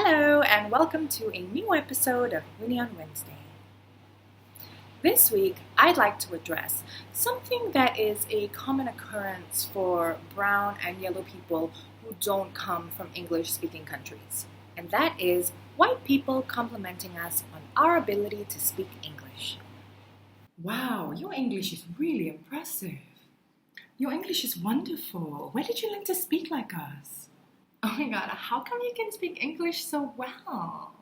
Hello, and welcome to a new episode of Winnie on Wednesday. This week, I'd like to address something that is a common occurrence for brown and yellow people who don't come from English-speaking countries, and that is white people complimenting us on our ability to speak English. Wow, your English is really impressive. Your English is wonderful. Where did you learn to speak like us? Oh my god, how come you can speak English so well?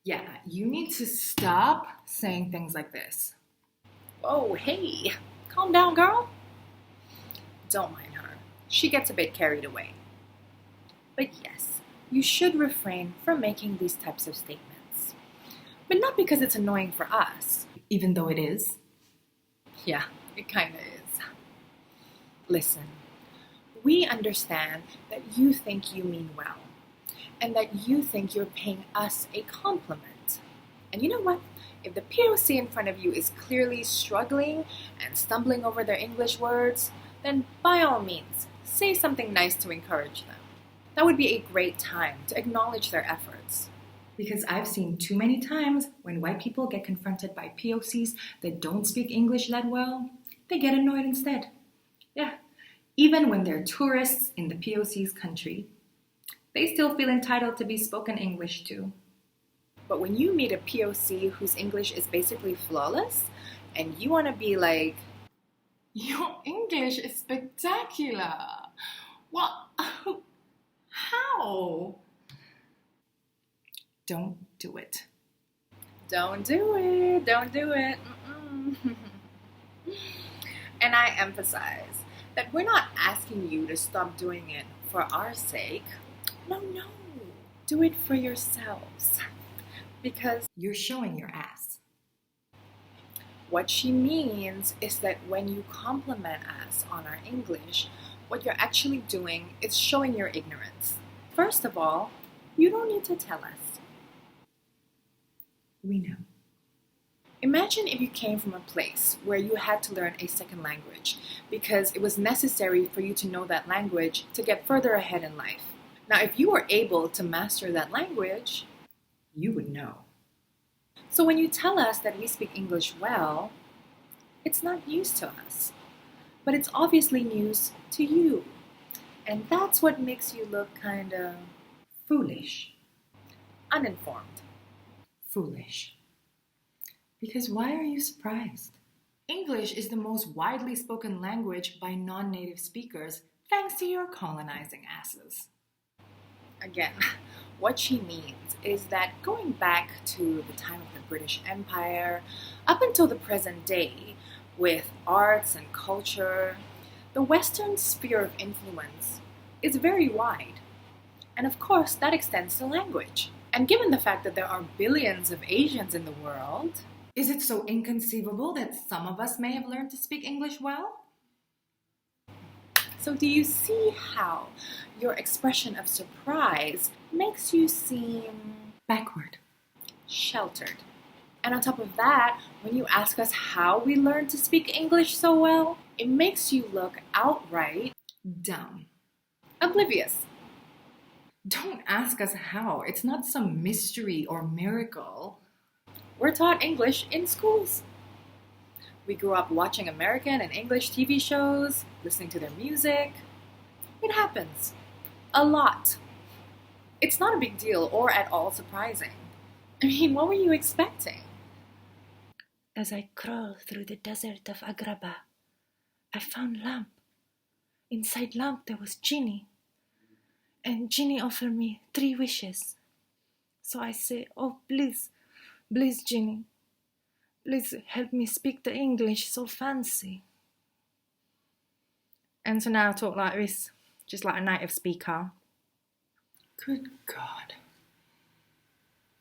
Yeah, you need to stop saying things like this. Oh, hey, calm down, girl. Don't mind her. She gets a bit carried away. But yes, you should refrain from making these types of statements. But not because it's annoying for us. Even though it is. Yeah, it kinda is. Listen, we understand that you think you mean well, and that you think you're paying us a compliment. And you know what? If the POC in front of you is clearly struggling and stumbling over their English words, then by all means, say something nice to encourage them. That would be a great time to acknowledge their efforts. Because I've seen too many times when white people get confronted by POCs that don't speak English that well, they get annoyed instead. Yeah, even when they're tourists in the POC's country, they still feel entitled to be spoken English to. But when you meet a POC whose English is basically flawless, and you want to be like, Your English is spectacular. What? How? Don't do it. don't do it, don't do it. And I emphasize that we're not asking you to stop doing it for our sake. No, do it for yourselves. Because You're showing your ass. what she means is that when you compliment us on our English, what you're actually doing is showing your ignorance. First of all, you don't need to tell us. We know. Imagine if you came from a place where you had to learn a second language because it was necessary for you to know that language to get further ahead in life. Now, if you were able to master that language, You would know. so when you tell us that we speak English well, it's not news to us, but it's obviously news to you. And that's what makes you look kind of Foolish. uninformed. Foolish. Because why are you surprised? English is the most widely spoken language by non-native speakers thanks to your colonizing asses. Again, what she means is that going back to the time of the British Empire, up until the present day, with arts and culture, the Western sphere of influence is very wide. And of course, that extends to language. And given the fact that there are billions of Asians in the world, Is it so inconceivable that some of us may have learned to speak English well? so do you see how your expression of surprise makes you seem Backward. sheltered? And on top of that, when you ask us how we learned to speak English so well, it makes you look outright Dumb. oblivious. Don't ask us how. It's not some mystery or miracle. We're taught English in schools. We grew up watching American and English TV shows, listening to their music. It happens. A lot. It's not a big deal or at all surprising. I mean, what were you expecting? As I crawled through the desert of Agrabah, I found lamp. Inside lamp there was genie. And genie offered me 3 wishes. So I say, oh please, genie, please help me speak the English so fancy. And so now I talk like this, just like a native speaker. Good God.